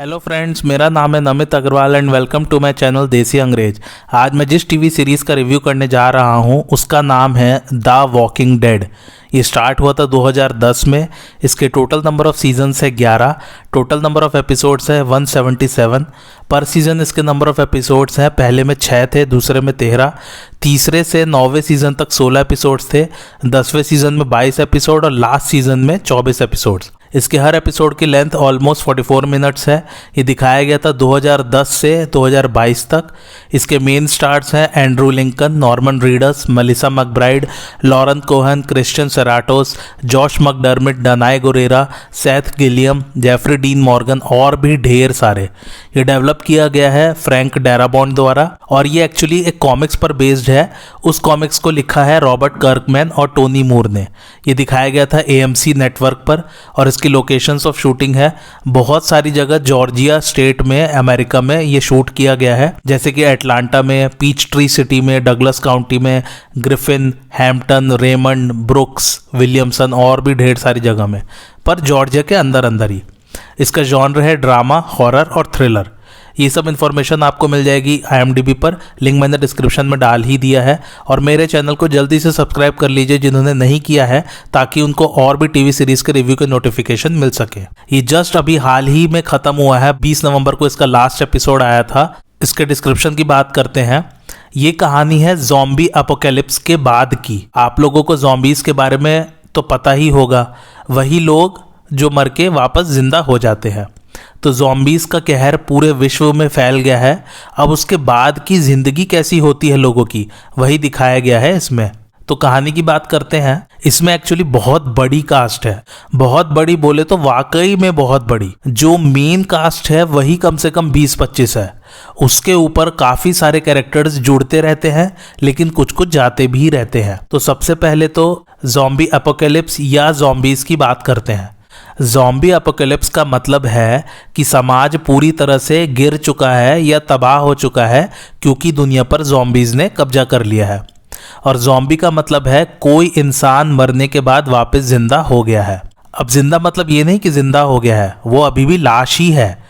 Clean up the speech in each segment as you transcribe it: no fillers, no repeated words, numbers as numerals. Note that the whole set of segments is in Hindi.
हेलो फ्रेंड्स, मेरा नाम है Namit Agarwal and welcome to my channel Desi Angrez. आज मैं जिस टीवी सीरीज़ का रिव्यू करने जा रहा हूं उसका नाम है द वॉकिंग डेड। ये स्टार्ट हुआ था 2010 में। इसके टोटल नंबर ऑफ सीजन्स है 11। टोटल नंबर ऑफ एपिसोड्स है 177। पर सीज़न इसके नंबर ऑफ एपिसोड्स हैं, पहले में 6 थे, दूसरे में 13, तीसरे से 9वें सीज़न तक 16 एपिसोड्स थे, 10वें सीज़न में 22 एपिसोड और लास्ट सीज़न में 24 एपिसोड्स। इसके हर एपिसोड की लेंथ ऑलमोस्ट 44 मिनट्स है। ये दिखाया गया था 2010 से 2022 तक। इसके मेन स्टार्स हैं Andrew Lincoln, Norman Reedus, Melissa McBride, Lauren Cohan, Christian Serratos, Josh McDermitt, Danai Gurira, Seth Gilliam, Jeffrey Dean Morgan और भी ढेर सारे। ये डेवलप किया गया है फ्रैंक डैराबॉन्ड द्वारा और ये एक्चुअली एक कॉमिक्स पर बेस्ड है। उस कॉमिक्स को लिखा है रॉबर्ट कर्कमैन और टोनी मूर ने। ये दिखाया गया था AMC नेटवर्क पर और इसकी लोकेशंस ऑफ शूटिंग है बहुत सारी जगह जॉर्जिया स्टेट में अमेरिका में ये शूट किया गया है, जैसे कि एटलांटा में, पीच ट्री सिटी में, डगलस काउंटी में, Griffin, Hampton, Raymond, brooks, Williamson और भी ढेर सारी जगह में, पर जॉर्जिया के अंदर अंदर ही। इसका जॉनर है ड्रामा, हॉरर और थ्रिलर। ये सब इन्फॉर्मेशन आपको मिल जाएगी IMDb पर, लिंक मैंने डिस्क्रिप्शन में डाल ही दिया है। और मेरे चैनल को जल्दी से सब्सक्राइब कर लीजिए जिन्होंने नहीं किया है, ताकि उनको और भी टीवी सीरीज के रिव्यू के नोटिफिकेशन मिल सके। ये जस्ट अभी हाल ही में खत्म हुआ है, 20 नवंबर को इसका लास्ट एपिसोड आया था। इसके डिस्क्रिप्शन की बात करते हैं। ये कहानी है ज़ॉम्बी अपोकैलिप्स के बाद की। आप लोगों को ज़ॉम्बीज़ के बारे में तो पता ही होगा, वही लोग जो मर के वापस जिंदा हो जाते हैं। तो ज़ॉम्बीज़ का कहर पूरे विश्व में फैल गया है। अब उसके बाद की ज़िंदगी कैसी होती है लोगों की, वही दिखाया गया है इसमें। तो कहानी की बात करते हैं। इसमें एक्चुअली बहुत बड़ी कास्ट है, बहुत बड़ी बोले तो वाकई में बहुत बड़ी। जो मेन कास्ट है वही कम से कम 20-25 है। उसके ऊपर काफ़ी सारे कैरेक्टर्स जुड़ते रहते हैं, लेकिन कुछ कुछ जाते भी रहते हैं। तो सबसे पहले तो ज़ॉम्बी अपोकैलिप्स या ज़ॉम्बीज़ की बात करते हैं। ज़ॉम्बी अपोकैलिप्स का मतलब है कि समाज पूरी तरह से गिर चुका है या तबाह हो चुका है, क्योंकि दुनिया पर ज़ॉम्बीज़ ने कब्जा कर लिया है। और ज़ॉम्बी का मतलब है कोई इंसान मरने के बाद वापस जिंदा हो गया है। अब जिंदा मतलब ये नहीं कि जिंदा हो गया है, वो अभी भी लाश ही है।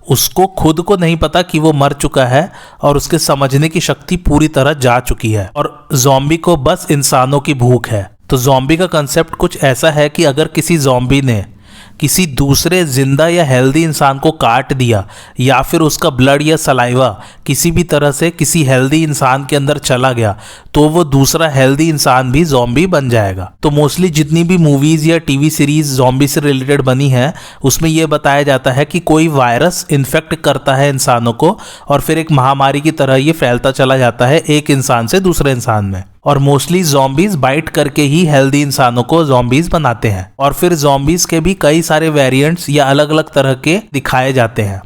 उसको खुद को नहीं पता कि वो मर चुका है और उसके समझने की शक्ति पूरी तरह जा चुकी है। और ज़ॉम्बी को बस इंसानों की भूख है। तो ज़ॉम्बी का कंसेप्ट कुछ ऐसा है कि अगर किसी ज़ॉम्बी ने किसी दूसरे जिंदा या हेल्दी इंसान को काट दिया, या फिर उसका ब्लड या सलाइवा किसी भी तरह से किसी हेल्दी इंसान के अंदर चला गया, तो वो दूसरा हेल्दी इंसान भी ज़ॉम्बी बन जाएगा। तो मोस्टली जितनी भी मूवीज़ या टीवी सीरीज़ ज़ॉम्बी से रिलेटेड बनी है, उसमें ये बताया जाता है कि कोई वायरस इन्फेक्ट करता है इंसानों को और फिर एक महामारी की तरह ये फैलता चला जाता है एक इंसान से दूसरे इंसान में। और मोस्टली ज़ॉम्बीज़ बाइट करके ही हेल्दी इंसानों को ज़ॉम्बीज़ बनाते हैं। और फिर ज़ॉम्बीज़ के भी कई सारे वेरिएंट्स या अलग अलग तरह के दिखाए जाते हैं।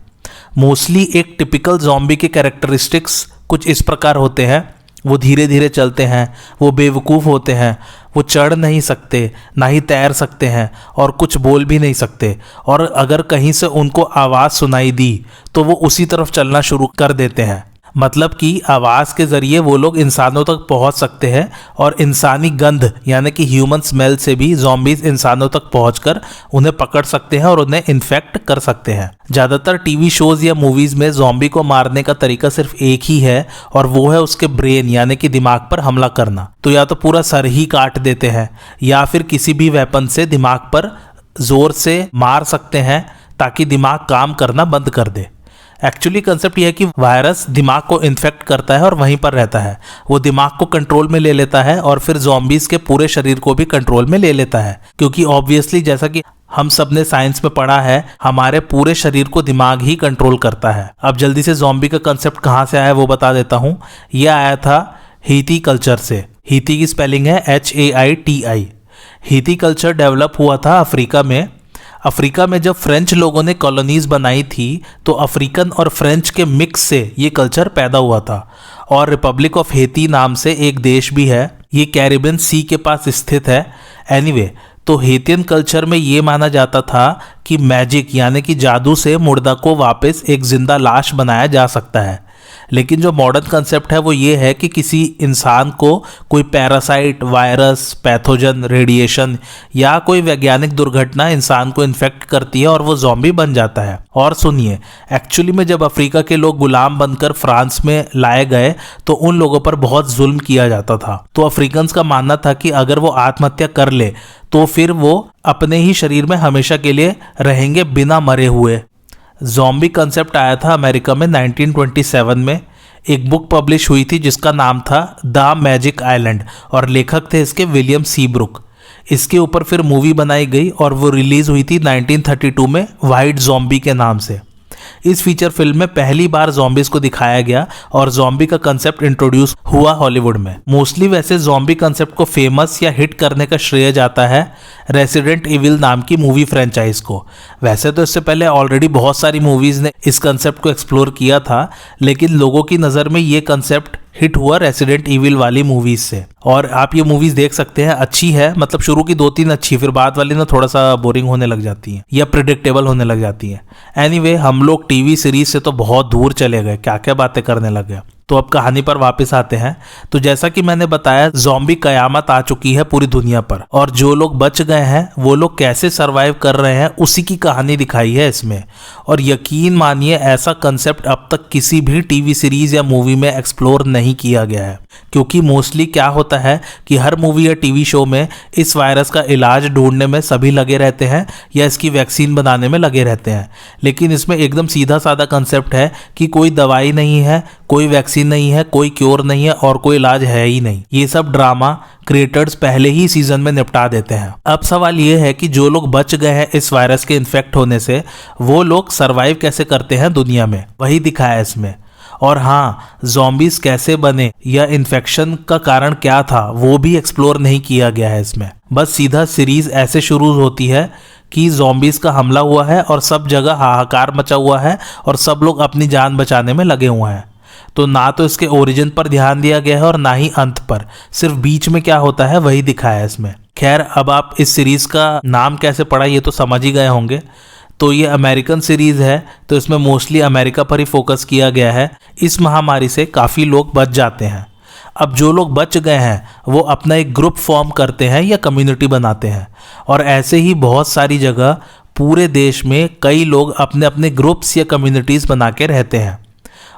मोस्टली एक टिपिकल ज़ॉम्बी के कैरेक्टरिस्टिक्स कुछ इस प्रकार होते हैं। वो धीरे धीरे चलते हैं, वो बेवकूफ़ होते हैं, वो चढ़ नहीं सकते, ना ही तैर सकते हैं और कुछ बोल भी नहीं सकते। और अगर कहीं से उनको आवाज़ सुनाई दी तो वो उसी तरफ चलना शुरू कर देते हैं। मतलब कि आवाज़ के ज़रिए वो लोग इंसानों तक पहुंच सकते हैं और इंसानी गंध यानी कि ह्यूमन स्मेल से भी ज़ॉम्बीज़ इंसानों तक पहुंचकर उन्हें पकड़ सकते हैं और उन्हें इन्फेक्ट कर सकते हैं। ज़्यादातर टीवी शोज़ या मूवीज़ में ज़ॉम्बी को मारने का तरीका सिर्फ एक ही है, और वो है उसके ब्रेन यानी कि दिमाग पर हमला करना। तो या तो पूरा सर ही काट देते हैं या फिर किसी भी वेपन से दिमाग पर ज़ोर से मार सकते हैं ताकि दिमाग काम करना बंद कर दे। एक्चुअली कंसेप्ट यह है कि वायरस दिमाग को इन्फेक्ट करता है और वहीं पर रहता है। वो दिमाग को कंट्रोल में ले लेता है और फिर ज़ॉम्बीज़ के पूरे शरीर को भी कंट्रोल में ले लेता है, क्योंकि ऑब्वियसली जैसा कि हम सब ने साइंस में पढ़ा है, हमारे पूरे शरीर को दिमाग ही कंट्रोल करता है। अब जल्दी से ज़ॉम्बी का कंसेप्ट कहाँ से आया वो बता देता हूँ। यह आया था हीती कल्चर से। हीती की स्पेलिंग है HAITI। हीती कल्चर डेवलप हुआ था अफ्रीका में। अफ्रीका में जब फ्रेंच लोगों ने कॉलोनीज बनाई थी तो अफ्रीकन और फ्रेंच के मिक्स से ये कल्चर पैदा हुआ था। और रिपब्लिक ऑफ हेती नाम से एक देश भी है, ये कैरिबियन सी के पास स्थित है। एनीवे, तो हेतियन कल्चर में ये माना जाता था कि मैजिक यानी कि जादू से मुर्दा को वापस एक जिंदा लाश बनाया जा सकता है। लेकिन जो मॉडर्न कंसेप्ट है वो ये है कि किसी इंसान को कोई पैरासाइट, वायरस, पैथोजन, रेडिएशन या कोई वैज्ञानिक दुर्घटना इंसान को इन्फेक्ट करती है और वो ज़ॉम्बी बन जाता है। और सुनिए, एक्चुअली में जब अफ्रीका के लोग गुलाम बनकर फ्रांस में लाए गए तो उन लोगों पर बहुत जुल्म किया जाता था। तो अफ्रीकन का मानना था कि अगर वो आत्महत्या कर ले तो फिर वो अपने ही शरीर में हमेशा के लिए रहेंगे बिना मरे हुए। ज़ॉम्बी कंसेप्ट आया था अमेरिका में 1927 में। एक बुक पब्लिश हुई थी जिसका नाम था द मैजिक आइलैंड और लेखक थे इसके विलियम सीब्रुक। इसके ऊपर फिर मूवी बनाई गई और वो रिलीज हुई थी 1932 में वाइट ज़ॉम्बी के नाम से। इस फीचर फिल्म में पहली बार ज़ॉम्बीज को दिखाया गया और ज़ॉम्बी का कंसेप्ट इंट्रोड्यूस हुआ हॉलीवुड में। मोस्टली वैसे ज़ॉम्बी कंसेप्ट को फेमस या हिट करने का श्रेय जाता है रेसिडेंट इविल नाम की मूवी फ्रेंचाइज को। वैसे तो इससे पहले ऑलरेडी बहुत सारी मूवीज ने इस कंसेप्ट को एक्सप्लोर किया था, लेकिन लोगों की नज़र में ये कंसेप्ट हिट हुआ रेसिडेंट इविल वाली मूवीज से। और आप ये मूवीज देख सकते हैं, अच्छी है, मतलब शुरू की 2-3 अच्छी, फिर बाद वाली ना थोड़ा सा बोरिंग होने लग जाती है या प्रिडिक्टेबल होने लग जाती है। एनीवे, हम लोग टीवी सीरीज से तो बहुत दूर चले गए, क्या क्या बातें करने लग गए। तो अब कहानी पर वापस आते हैं। तो जैसा कि मैंने बताया, ज़ॉम्बी कयामत आ चुकी है पूरी दुनिया पर और जो लोग बच गए हैं वो लोग कैसे सरवाइव कर रहे हैं उसी की कहानी दिखाई है इसमें। और यकीन मानिए, ऐसा कंसेप्ट अब तक किसी भी टीवी सीरीज या मूवी में एक्सप्लोर नहीं किया गया है। क्योंकि मोस्टली क्या होता है कि हर मूवी या टीवी शो में इस वायरस का इलाज ढूंढने में सभी लगे रहते हैं या इसकी वैक्सीन बनाने में लगे रहते हैं, लेकिन इसमें एकदम सीधा साधा कंसेप्ट है कि कोई दवाई नहीं है, कोई वैक्सीन नहीं है, कोई क्योर नहीं है और कोई इलाज है ही नहीं। ये सब ड्रामा क्रिएटर्स पहले ही सीजन में निपटा देते हैं। अब सवाल ये है कि जो लोग बच गए हैं इस वायरस के इन्फेक्ट होने से, वो लोग सरवाइव कैसे करते हैं दुनिया में, वही दिखाया है इसमें। और हाँ, ज़ॉम्बीज कैसे बने या इन्फेक्शन का कारण क्या था वो भी एक्सप्लोर नहीं किया गया है इसमें। बस सीधा सीरीज ऐसे शुरू होती है कि ज़ॉम्बीज का हमला हुआ है और सब जगह हाहाकार मचा हुआ है और सब लोग अपनी जान बचाने में लगे हुए हैं। तो ना तो इसके ओरिजिन पर ध्यान दिया गया है और ना ही अंत पर, सिर्फ बीच में क्या होता है वही दिखाया है इसमें। खैर, अब आप इस सीरीज का नाम कैसे पड़ा ये तो समझ ही गए होंगे। तो ये अमेरिकन सीरीज है, तो इसमें मोस्टली अमेरिका पर ही फोकस किया गया है। इस महामारी से काफ़ी लोग बच जाते हैं। अब जो लोग बच गए हैं वो अपना एक ग्रुप फॉर्म करते हैं या कम्युनिटी बनाते हैं और ऐसे ही बहुत सारी जगह पूरे देश में कई लोग अपने अपने ग्रुप्स या कम्युनिटीज़ बना के रहते हैं।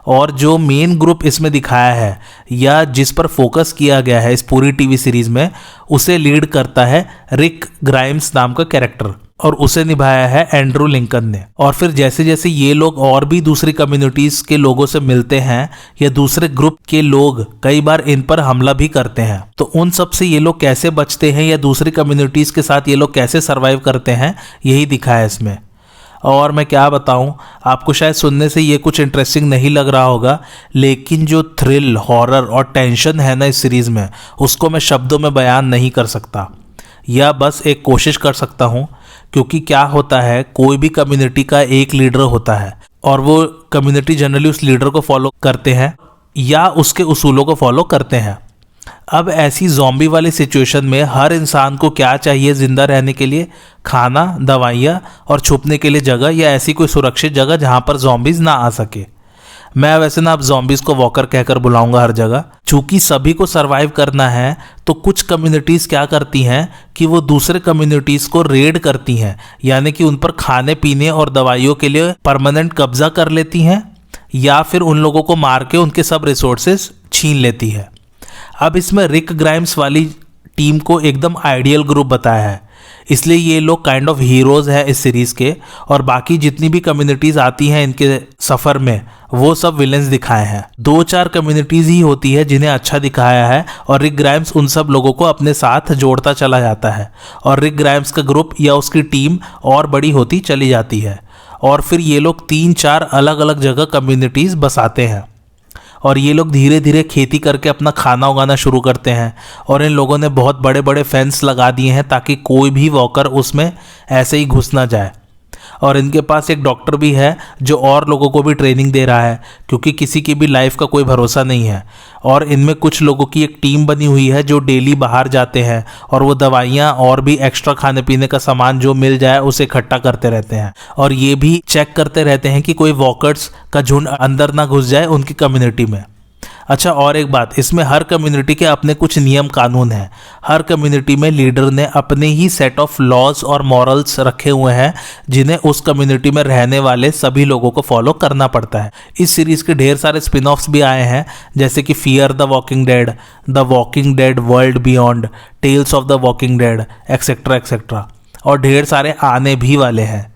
और जो मेन ग्रुप इसमें दिखाया है या जिस पर फोकस किया गया है इस पूरी टीवी सीरीज में, उसे लीड करता है रिक ग्राइम्स नाम का कैरेक्टर और उसे निभाया है एंड्रू लिंकन ने। और फिर जैसे जैसे ये लोग और भी दूसरी कम्युनिटीज के लोगों से मिलते हैं या दूसरे ग्रुप के लोग कई बार इन पर हमला भी करते हैं, तो उन सब से ये लोग कैसे बचते हैं या दूसरी कम्युनिटीज के साथ ये लोग कैसे सरवाइव करते हैं, यही दिखा है इसमें। और मैं क्या बताऊं, आपको शायद सुनने से ये कुछ इंटरेस्टिंग नहीं लग रहा होगा, लेकिन जो थ्रिल, हॉरर और टेंशन है ना इस सीरीज़ में, उसको मैं शब्दों में बयान नहीं कर सकता या बस एक कोशिश कर सकता हूं। क्योंकि क्या होता है, कोई भी कम्युनिटी का एक लीडर होता है और वो कम्युनिटी जनरली उस लीडर को फॉलो करते हैं या उसके उसूलों को फॉलो करते हैं। अब ऐसी ज़ॉम्बी वाली सिचुएशन में हर इंसान को क्या चाहिए ज़िंदा रहने के लिए? खाना, दवाइयाँ और छुपने के लिए जगह या ऐसी कोई सुरक्षित जगह जहाँ पर ज़ॉम्बीज़ ना आ सके। मैं वैसे ना अब ज़ॉम्बीज़ को वॉकर कहकर बुलाऊंगा हर जगह। चूँकि सभी को सरवाइव करना है तो कुछ कम्युनिटीज़ क्या करती हैं कि वो दूसरे कम्युनिटीज़ को रेड करती हैं, यानी कि उन पर खाने पीने और दवाइयों के लिए परमानेंट कब्जा कर लेती हैं या फिर उन लोगों को मार के उनके सब रिसोर्सेज छीन लेती है। अब इसमें रिक ग्राइम्स वाली टीम को एकदम आइडियल ग्रुप बताया है, इसलिए ये लोग काइंड ऑफ हीरोज़ हैं इस सीरीज़ के। और बाकी जितनी भी कम्युनिटीज़ आती हैं इनके सफ़र में, वो सब विलेंस दिखाए हैं। 2-4 कम्युनिटीज़ ही होती है जिन्हें अच्छा दिखाया है और रिक ग्राइम्स उन सब लोगों को अपने साथ जोड़ता चला जाता है और रिक ग्राइम्स का ग्रुप या उसकी टीम और बड़ी होती चली जाती है। और फिर ये लोग 3-4 अलग अलग जगह कम्युनिटीज़ बसाते हैं और ये लोग धीरे धीरे खेती करके अपना खाना उगाना शुरू करते हैं। और इन लोगों ने बहुत बड़े बड़े फेंस लगा दिए हैं ताकि कोई भी वॉकर उसमें ऐसे ही घुस ना जाए। और इनके पास एक डॉक्टर भी है जो और लोगों को भी ट्रेनिंग दे रहा है, क्योंकि किसी की भी लाइफ का कोई भरोसा नहीं है। और इनमें कुछ लोगों की एक टीम बनी हुई है जो डेली बाहर जाते हैं और वो दवाइयाँ और भी एक्स्ट्रा खाने पीने का सामान जो मिल जाए उसे इकट्ठा करते रहते हैं, और ये भी चेक करते रहते हैं कि कोई वॉकर्स का झुंड अंदर ना घुस जाए उनकी कम्युनिटी में। अच्छा, और एक बात, इसमें हर कम्युनिटी के अपने कुछ नियम कानून हैं। हर कम्युनिटी में लीडर ने अपने ही सेट ऑफ लॉज और मॉरल्स रखे हुए हैं जिन्हें उस कम्युनिटी में रहने वाले सभी लोगों को फॉलो करना पड़ता है। इस सीरीज़ के ढेर सारे स्पिन ऑफ्स भी आए हैं, जैसे कि Fear the Walking Dead World Beyond, Tales of the Walking Dead, etcetera etcetera, और ढेर सारे आने भी वाले हैं।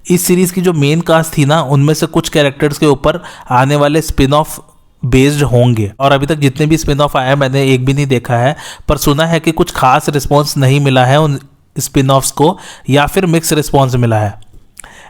इस सीरीज़ की जो मेन कास्ट थी ना, उनमें से कुछ कैरेक्टर्स के ऊपर आने वाले स्पिन ऑफ बेस्ड होंगे, और अभी तक जितने भी स्पिन ऑफ आए हैं मैंने एक भी नहीं देखा है, पर सुना है कि कुछ खास रिस्पॉन्स नहीं मिला है उन स्पिन ऑफ्स को, या फिर मिक्स रिस्पॉन्स मिला है।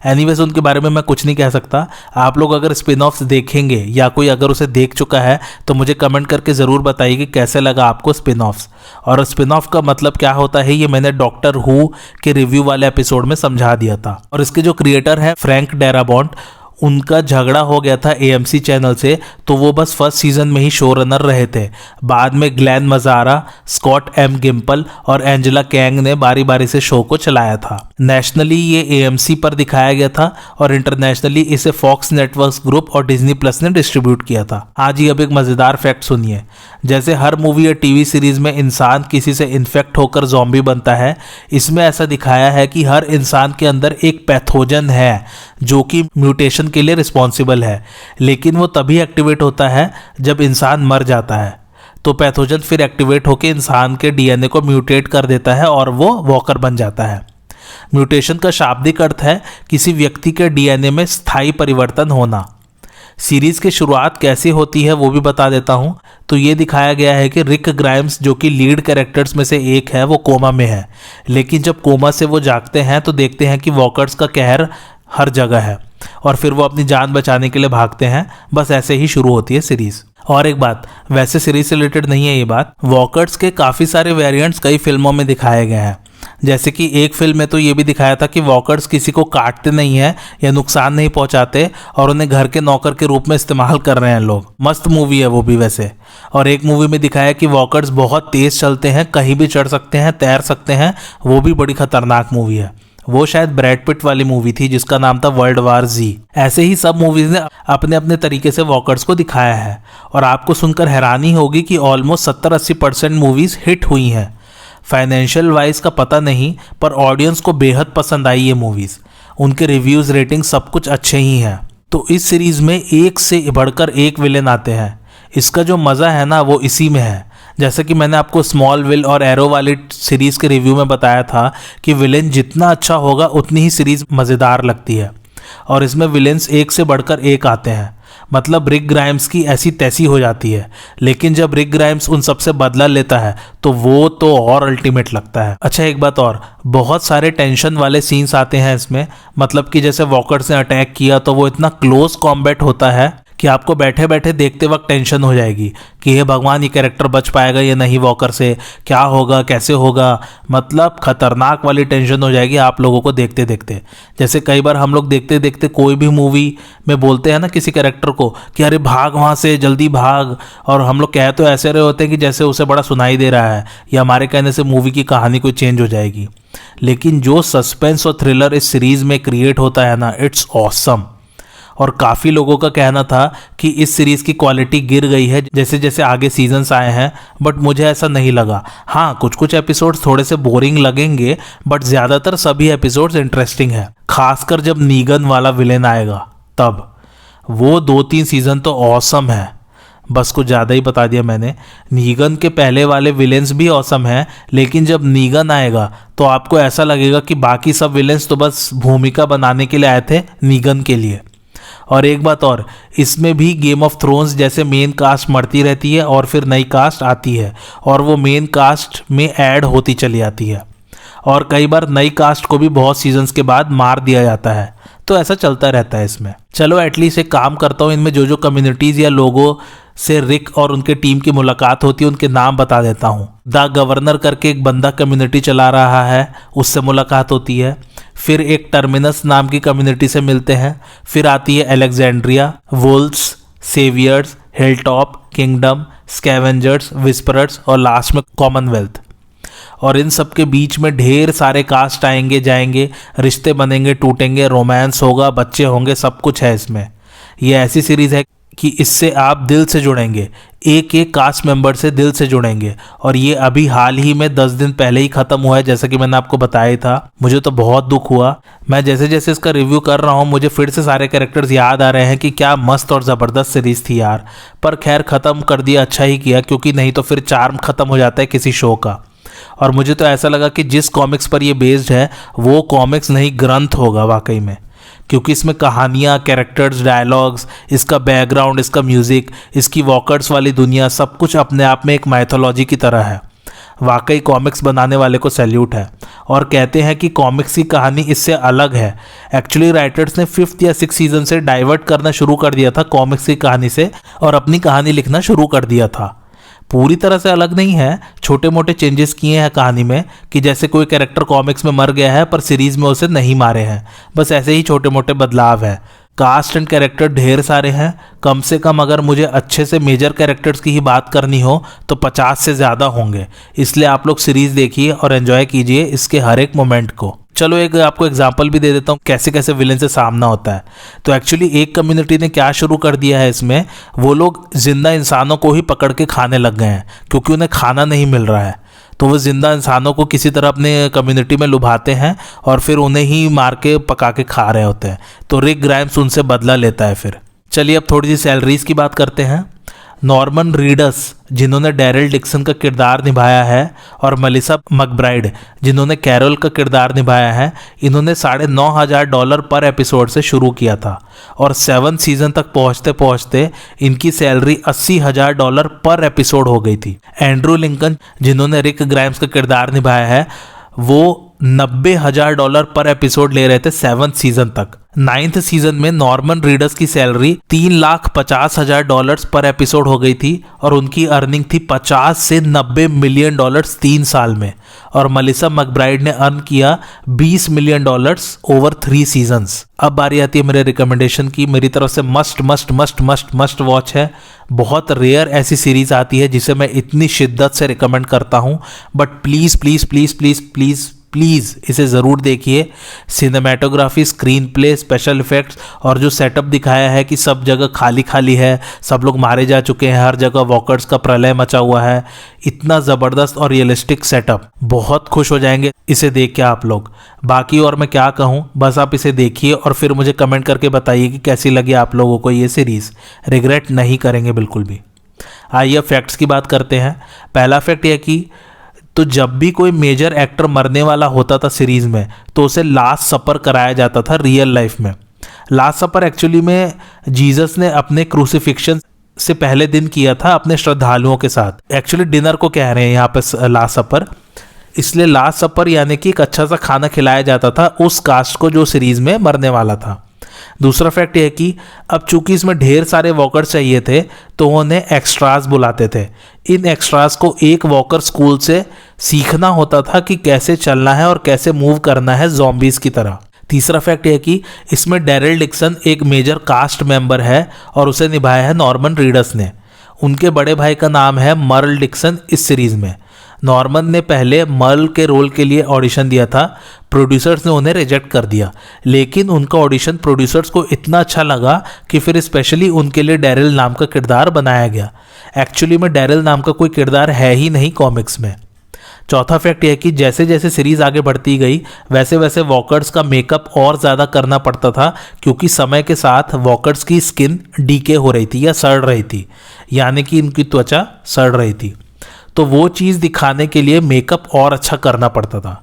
एनीवेज उनके बारे में मैं कुछ नहीं कह सकता। आप लोग अगर स्पिन ऑफ्स देखेंगे या कोई अगर उसे देख चुका है तो मुझे कमेंट करके ज़रूर बताइए कि कैसे लगा आपको स्पिन ऑफ्स, और स्पिन ऑफ का मतलब क्या होता है ये मैंने डॉक्टर हू के रिव्यू वाले एपिसोड में समझा दिया था। और इसके जो क्रिएटर हैं फ्रैंक डेराबॉन्ट, उनका झगड़ा हो गया था एएमसी चैनल से, तो वो बस फर्स्ट सीजन में ही शो रनर रहे थे। बाद में ग्लैन मजारा, स्कॉट एम गिम्पल और एंजेला कैंग ने बारी बारी से शो को चलाया था। नेशनली ये एएमसी पर दिखाया गया था और इंटरनेशनली इसे फॉक्स नेटवर्क्स ग्रुप और डिज्नी प्लस ने डिस्ट्रीब्यूट किया था। आज ही अब एक मज़ेदार फैक्ट सुनिए। जैसे हर मूवी या टीवी सीरीज में इंसान किसी से इन्फेक्ट होकर ज़ॉम्बी बनता है, इसमें ऐसा दिखाया है कि हर इंसान के अंदर एक पैथोजन है जो कि म्यूटेशन के लिए रिस्पॉन्सिबल है, लेकिन वो तभी एक्टिवेट होता है जब इंसान मर जाता है। तो पैथोजन फिर एक्टिवेट होकर इंसान के डीएनए को म्यूटेट कर देता है और वो वॉकर बन जाता है। म्यूटेशन का शाब्दिक अर्थ है किसी व्यक्ति के डीएनए में स्थायी परिवर्तन होना। सीरीज की शुरुआत कैसे होती है वो भी बता देता हूँ। तो ये दिखाया गया है कि रिक ग्राइम्स जो कि लीड कैरेक्टर्स में से एक है, वो कोमा में है, लेकिन जब कोमा से वो जागते हैं तो देखते हैं कि वॉकर्स का कहर हर जगह है, और फिर वो अपनी जान बचाने के लिए भागते हैं। बस ऐसे ही शुरू होती है सीरीज। और एक बात, वैसे सीरीज से रिलेटेड नहीं है ये बात, वॉकर्स के काफ़ी सारे वेरिएंट्स कई फिल्मों में दिखाए गए हैं। जैसे कि एक फिल्म में तो ये भी दिखाया था कि वॉकर्स किसी को काटते नहीं हैं या नुकसान नहीं पहुंचाते और उन्हें घर के नौकर के रूप में इस्तेमाल कर रहे हैं लोग। मस्त मूवी है वो भी वैसे। और एक मूवी में दिखाया कि वॉकर्स बहुत तेज चलते हैं, कहीं भी चढ़ सकते हैं, तैर सकते हैं। वो भी बड़ी खतरनाक मूवी है। वो शायद ब्रैड पिट वाली मूवी थी जिसका नाम था वर्ल्ड वार Z। ऐसे ही सब मूवीज ने अपने अपने तरीके से वॉकर्स को दिखाया है, और आपको सुनकर हैरानी होगी कि ऑलमोस्ट 70-80% मूवीज हिट हुई हैं। फाइनेंशियल वाइज का पता नहीं, पर ऑडियंस को बेहद पसंद आई ये मूवीज। उनके रिव्यूज, रेटिंग सब कुछ अच्छे ही हैं। तो इस सीरीज में एक से बढ़कर एक विलेन आते हैं। इसका जो मज़ा है ना वो इसी में है। जैसे कि मैंने आपको स्मॉलविल और एरो वाली सीरीज़ के रिव्यू में बताया था कि विलेन जितना अच्छा होगा उतनी ही सीरीज़ मज़ेदार लगती है, और इसमें विलेन्स एक से बढ़कर एक आते हैं। मतलब रिक ग्राइम्स की ऐसी तैसी हो जाती है, लेकिन जब रिक ग्राइम्स उन सबसे बदला लेता है तो वो तो और अल्टीमेट लगता है। अच्छा, एक बात और, बहुत सारे टेंशन वाले सीन्स आते हैं इसमें। मतलब कि जैसे वॉकर्स ने अटैक किया तो वो इतना क्लोज कॉम्बैट होता है कि आपको बैठे बैठे देखते वक्त टेंशन हो जाएगी कि हे भगवान, ये कैरेक्टर बच पाएगा या नहीं, वॉकर से क्या होगा, कैसे होगा। मतलब खतरनाक वाली टेंशन हो जाएगी आप लोगों को देखते देखते। जैसे कई बार हम लोग देखते देखते कोई भी मूवी में बोलते हैं ना किसी कैरेक्टर को कि अरे भाग वहाँ से, जल्दी भाग, और हम लोग कह तो ऐसे रहे होते हैं कि जैसे उसे बड़ा सुनाई दे रहा है या हमारे कहने से मूवी की कहानी कोई चेंज हो जाएगी। लेकिन जो सस्पेंस और थ्रिलर इस सीरीज़ में क्रिएट होता है ना, इट्स ऑसम। और काफ़ी लोगों का कहना था कि इस सीरीज़ की क्वालिटी गिर गई है जैसे जैसे आगे सीजन्स आए हैं, बट मुझे ऐसा नहीं लगा। हाँ, कुछ कुछ एपिसोड्स थोड़े से बोरिंग लगेंगे, बट ज़्यादातर सभी एपिसोड्स इंटरेस्टिंग है। खासकर जब नीगन वाला विलेन आएगा तब। वो 2-3 सीज़न तो ऑसम है। बस कुछ ज़्यादा ही बता दिया मैंने। नीगन के पहले वाले विलेंस भी ऑसम हैं, लेकिन जब नीगन आएगा तो आपको ऐसा लगेगा कि बाकी सब विलेंस तो बस भूमिका बनाने के लिए आए थे नीगन के लिए। और एक बात और, इसमें भी गेम ऑफ थ्रोन्स जैसे मेन कास्ट मरती रहती है और फिर नई कास्ट आती है, और वो मेन कास्ट में ऐड होती चली आती है, और कई बार नई कास्ट को भी बहुत सीजन्स के बाद मार दिया जाता है। तो ऐसा चलता रहता है इसमें। चलो एटलीस्ट एक काम करता हूँ, इनमें जो जो कम्युनिटीज़ या लोगो से रिक और उनके टीम की मुलाकात होती है। उनके नाम बता देता हूँ। द गवर्नर करके एक बंदा कम्युनिटी चला रहा है, उससे मुलाकात होती है। फिर एक टर्मिनस नाम की कम्युनिटी से मिलते हैं। फिर आती है Alexandria, Wolves, saviours, hilltop, kingdom, scavengers, whisperers और लास्ट में कॉमनवेल्थ। और इन सब के बीच में ढेर सारे कास्ट आएंगे जाएंगे, रिश्ते बनेंगे टूटेंगे, रोमांस होगा, बच्चे होंगे, सब कुछ है इसमें। ये ऐसी सीरीज़ है कि इससे आप दिल से जुड़ेंगे, एक एक कास्ट मेंबर से दिल से जुड़ेंगे। और ये अभी हाल ही में 10 दिन पहले ही ख़त्म हुआ है, जैसा कि मैंने आपको बताया था। मुझे तो बहुत दुख हुआ। मैं जैसे जैसे इसका रिव्यू कर रहा हूँ मुझे फिर से सारे कैरेक्टर्स याद आ रहे हैं कि क्या मस्त और ज़बरदस्त सीरीज़ थी यार। पर खैर ख़त्म कर दिया, अच्छा ही किया, क्योंकि नहीं तो फिर चार्म ख़त्म हो जाता है किसी शो का। और मुझे तो ऐसा लगा कि जिस कॉमिक्स पर ये बेस्ड है वो कॉमिक्स नहीं ग्रंथ होगा वाकई में, क्योंकि इसमें कहानियाँ, कैरेक्टर्स, डायलॉग्स, इसका बैकग्राउंड, इसका म्यूज़िक, इसकी वॉकर्स वाली दुनिया, सब कुछ अपने आप में एक माइथोलॉजी की तरह है। वाकई कॉमिक्स बनाने वाले को सैल्यूट है। और कहते हैं कि कॉमिक्स की कहानी इससे अलग है। एक्चुअली राइटर्स ने 5th या 6th सीजन से डाइवर्ट करना शुरू कर दिया था कॉमिक्स की कहानी से और अपनी कहानी लिखना शुरू कर दिया था। पूरी तरह से अलग नहीं है, छोटे मोटे चेंजेस किए हैं कहानी में, कि जैसे कोई कैरेक्टर कॉमिक्स में मर गया है पर सीरीज में उसे नहीं मारे हैं, बस ऐसे ही छोटे मोटे बदलाव है। कास्ट एंड कैरेक्टर ढेर सारे हैं, कम से कम अगर मुझे अच्छे से मेजर कैरेक्टर्स की ही बात करनी हो तो 50 से ज़्यादा होंगे। इसलिए आप लोग सीरीज़ देखिए और एंजॉय कीजिए इसके हर एक मोमेंट को। चलो एक आपको एग्जांपल भी दे देता हूँ कैसे कैसे विलेन से सामना होता है। तो एक्चुअली एक कम्युनिटी ने क्या शुरू कर दिया है इसमें, वो लोग जिंदा इंसानों को ही पकड़ के खाने लग गए हैं, क्योंकि उन्हें खाना नहीं मिल रहा है। तो वो जिंदा इंसानों को किसी तरह अपने कम्युनिटी में लुभाते हैं और फिर उन्हें ही मार के पका के खा रहे होते हैं। तो रिक ग्राइम्स उनसे बदला लेता है। फिर चलिए अब थोड़ी सी सैलरीज की बात करते हैं। नॉर्मन रीडस जिन्होंने डैरिल डिक्सन का किरदार निभाया है और मेलिसा मकब्राइड जिन्होंने कैरोल का किरदार निभाया है, इन्होंने $9,500 पर एपिसोड से शुरू किया था और 7 सीजन तक पहुंचते पहुंचते इनकी सैलरी $80,000 पर एपिसोड हो गई थी। एंड्रू लिंकन जिन्होंने रिक ग्राइम्स का किरदार निभाया है वो $90,000 पर एपिसोड ले रहे थे 7th सीजन तक। 9th सीजन में नॉर्मन रीडस की सैलरी $3,50,000 पर एपिसोड हो गई थी और उनकी अर्निंग थी $50 से $90 मिलियन 3 साल में। और मेलिसा मकब्राइड ने अर्न किया $20 मिलियन ओवर 3 सीजन्स। अब बारी आती है मेरे रिकमेंडेशन की। मेरी तरफ से must must must must must watch है। बहुत रेयर ऐसी सीरीज आती है जिसे मैं इतनी शिद्दत से रिकमेंड करता हूँ, but please please please please please please इसे ज़रूर देखिए। Cinematography, screen play, special effects और जो सेटअप दिखाया है कि सब जगह खाली खाली है, सब लोग मारे जा चुके हैं, हर जगह वॉकर्स का प्रलय मचा हुआ है, इतना ज़बरदस्त और रियलिस्टिक सेटअप, बहुत खुश हो जाएंगे इसे देख के आप लोग। बाकी और मैं क्या कहूँ, बस आप इसे देखिए और फिर मुझे कमेंट करके बताइए कि कैसी लगी आप लोगों को ये सीरीज़। रिग्रेट नहीं करेंगे बिल्कुल भी। आइए फैक्ट्स की बात करते हैं। पहला फैक्ट यह कि तो जब भी कोई मेजर एक्टर मरने वाला होता था सीरीज में तो उसे लास्ट सपर कराया जाता था रियल लाइफ में। लास्ट सपर एक्चुअली में जीसस ने अपने क्रूसिफिक्शन से पहले दिन किया था अपने श्रद्धालुओं के साथ। एक्चुअली डिनर को कह रहे हैं यहाँ पे लास्ट सपर, इसलिए लास्ट सपर यानी कि एक अच्छा सा खाना खिलाया जाता था उस कास्ट को जो सीरीज में मरने वाला था। दूसरा फैक्ट यह है कि अब चूंकि इसमें ढेर सारे वॉकर चाहिए थे तो उन्हें एक्स्ट्रास बुलाते थे। इन एक्स्ट्रास को एक वॉकर स्कूल से सीखना होता था कि कैसे चलना है और कैसे मूव करना है ज़ॉम्बीज़ की तरह। तीसरा फैक्ट यह कि इसमें डैरिल डिक्सन एक मेजर कास्ट मेंबर है और उसे निभाया है नॉर्मन रीडस ने। उनके बड़े भाई का नाम है मर्ल डिक्सन। इस सीरीज़ में नॉर्मन ने पहले मर्ल के रोल के लिए ऑडिशन दिया था, प्रोड्यूसर्स ने उन्हें रिजेक्ट कर दिया, लेकिन उनका ऑडिशन प्रोड्यूसर्स को इतना अच्छा लगा कि फिर स्पेशली उनके लिए डैरिल नाम का किरदार बनाया गया। एक्चुअली में डैरिल नाम का कोई किरदार है ही नहीं कॉमिक्स में। चौथा फैक्ट यह है कि जैसे जैसे सीरीज आगे बढ़ती गई वैसे वैसे वॉकर्स का मेकअप और ज़्यादा करना पड़ता था, क्योंकि समय के साथ वॉकर्स की स्किन डीके हो रही थी या सड़ रही थी, यानी कि इनकी त्वचा सड़ रही थी, तो वो चीज़ दिखाने के लिए मेकअप और अच्छा करना पड़ता था।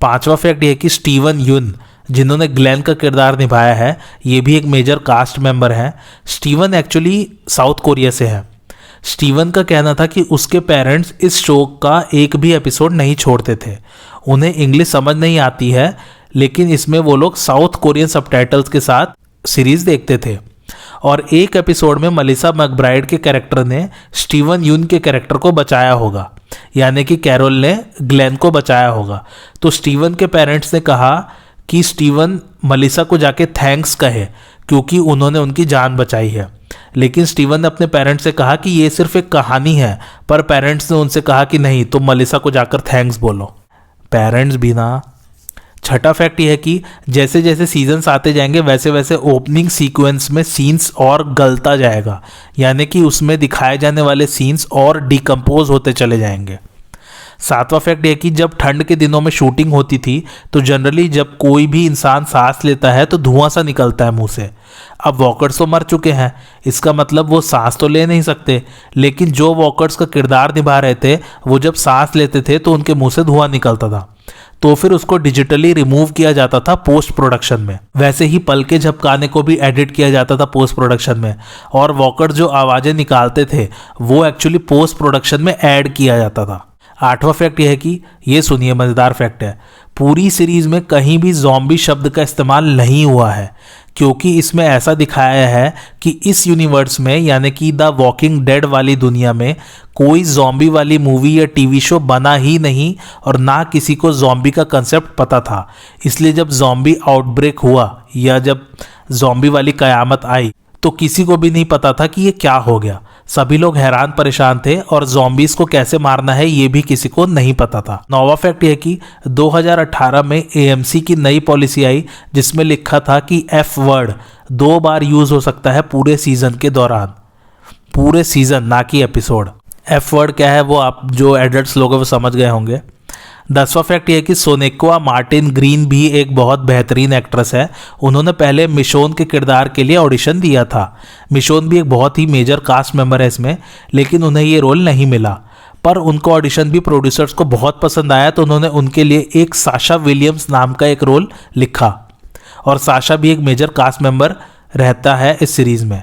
पांचवा फैक्ट ये कि स्टीवन यून जिन्होंने ग्लेन का किरदार निभाया है ये भी एक मेजर कास्ट मेंबर हैं। स्टीवन एक्चुअली साउथ कोरिया से है। स्टीवन का कहना था कि उसके पेरेंट्स इस शो का एक भी एपिसोड नहीं छोड़ते थे। उन्हें इंग्लिश समझ नहीं आती है, लेकिन इसमें वो लोग साउथ कोरियन सबटाइटल्स के साथ सीरीज़ देखते थे और एक एपिसोड में मलिसा मैकब्राइड के कैरेक्टर ने स्टीवन यून के कैरेक्टर को बचाया होगा, यानी कि कैरोल ने ग्लेन को बचाया होगा। तो स्टीवन के पेरेंट्स ने कहा कि स्टीवन मलिसा को जाके थैंक्स कहे क्योंकि उन्होंने उनकी जान बचाई है। लेकिन स्टीवन ने अपने पेरेंट्स से कहा कि ये सिर्फ एक कहानी है, पर पेरेंट्स ने उनसे कहा कि नहीं, तुम मलिसा को जाकर थैंक्स बोलो। पेरेंट्स भी ना। छठा फैक्ट ये है कि जैसे जैसे सीजन्स आते जाएंगे वैसे वैसे ओपनिंग सीक्वेंस में सीन्स और गलता जाएगा, यानी कि उसमें दिखाए जाने वाले सीन्स और डिकम्पोज होते चले जाएंगे। सातवां फैक्ट ये कि जब ठंड के दिनों में शूटिंग होती थी तो जनरली जब कोई भी इंसान सांस लेता है तो धुआं सा निकलता है मुंह से। अब वॉकर्स तो मर चुके हैं, इसका मतलब वो सांस तो ले नहीं सकते, लेकिन जो वॉकर्स का किरदार निभा रहे थे वो जब सांस लेते थे तो उनके मुंह से धुआं निकलता था। तो फिर उसको डिजिटली रिमूव किया जाता था पोस्ट प्रोडक्शन में। वैसे ही पलके झपकाने को भी एडिट किया जाता था पोस्ट प्रोडक्शन में, और वॉकर जो आवाज़ें निकालते थे वो एक्चुअली पोस्ट प्रोडक्शन में ऐड किया जाता था। आठवां फैक्ट यह है कि ये सुनिए, मज़ेदार फैक्ट है, पूरी सीरीज में कहीं भी ज़ॉम्बी शब्द का इस्तेमाल नहीं हुआ है, क्योंकि इसमें ऐसा दिखाया है कि इस यूनिवर्स में यानी कि द वॉकिंग डेड वाली दुनिया में कोई ज़ॉम्बी वाली मूवी या टीवी शो बना ही नहीं और ना किसी को ज़ॉम्बी का कंसेप्ट पता था। इसलिए जब ज़ॉम्बी आउटब्रेक हुआ या जब ज़ॉम्बी वाली कयामत आई तो किसी को भी नहीं पता था कि ये क्या हो गया। सभी लोग हैरान परेशान थे और ज़ॉम्बीज़ को कैसे मारना है ये भी किसी को नहीं पता था। नौवां फैक्ट यह कि 2018 में AMC की नई पॉलिसी आई जिसमें लिखा था कि F वर्ड 2 बार यूज़ हो सकता है पूरे सीज़न के दौरान। पूरे सीज़न, ना कि एपिसोड। F वर्ड क्या है वो आप जो एडल्ट्स लोग हैं वो समझ गए होंगे। 10वां फैक्ट ये है कि सोनेक्वा मार्टिन ग्रीन भी एक बहुत बेहतरीन एक्ट्रेस है। उन्होंने पहले मिशोन के किरदार के लिए ऑडिशन दिया था। मिशोन भी एक बहुत ही मेजर कास्ट मेंबर है इसमें, लेकिन उन्हें ये रोल नहीं मिला। पर उनको ऑडिशन भी प्रोड्यूसर्स को बहुत पसंद आया तो उन्होंने उनके लिए एक साशा विलियम्स नाम का एक रोल लिखा, और साशा भी एक मेजर कास्ट मेंबर रहता है इस सीरीज़ में।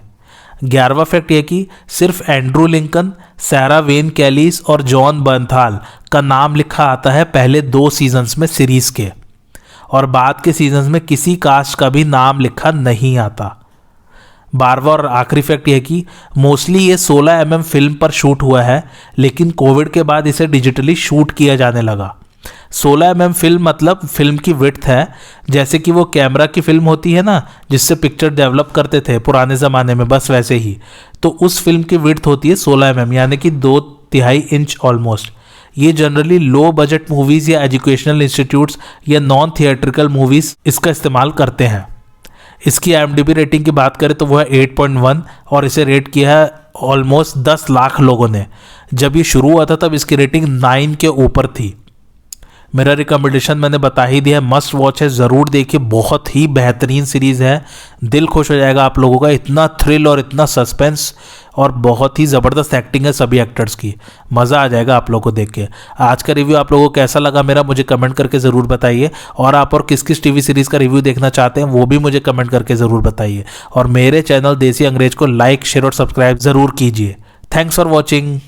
11वां फैक्ट यह कि सिर्फ एंड्रू लिंकन, सैरा वेन कैलिस और जॉन बर्नथाल का नाम लिखा आता है पहले 2 सीजन्स में सीरीज़ के, और बाद के सीजन्स में किसी कास्ट का भी नाम लिखा नहीं आता। 12वां और आखिरी फैक्ट यह कि मोस्टली ये 16 mm फिल्म पर शूट हुआ है, लेकिन कोविड के बाद इसे डिजिटली शूट किया जाने लगा। 16 mm फिल्म मतलब फिल्म की विड्थ है, जैसे कि वो कैमरा की फिल्म होती है ना जिससे पिक्चर डेवलप करते थे पुराने ज़माने में, बस वैसे ही। तो उस फिल्म की विड्थ होती है 16 mm यानी कि 2/3 इंच ऑलमोस्ट। ये जनरली लो बजट मूवीज़ या एजुकेशनल इंस्टीट्यूट्स या नॉन थिएट्रिकल मूवीज़ इसका इस्तेमाल करते हैं। इसकी IMDb रेटिंग की बात करें तो वो है 8.1 और इसे रेट किया है ऑलमोस्ट 10 लाख लोगों ने। जब ये शुरू हुआ था तब इसकी रेटिंग 9 के ऊपर थी। मेरा रिकमेंडेशन मैंने बता ही दिया है, मस्ट वॉच है, ज़रूर देखिए, बहुत ही बेहतरीन सीरीज़ है। दिल खुश हो जाएगा आप लोगों का, इतना थ्रिल और इतना सस्पेंस और बहुत ही ज़बरदस्त एक्टिंग है सभी एक्टर्स की। मज़ा आ जाएगा आप लोगों को देख के। आज का रिव्यू आप लोगों को कैसा लगा मेरा मुझे कमेंट करके ज़रूर बताइए, और आप और किस किस टीवी सीरीज़ का रिव्यू देखना चाहते हैं वो भी मुझे कमेंट करके ज़रूर बताइए। और मेरे चैनल देसी अंग्रेज को लाइक, शेयर और सब्सक्राइब ज़रूर कीजिए। Thanks for watching.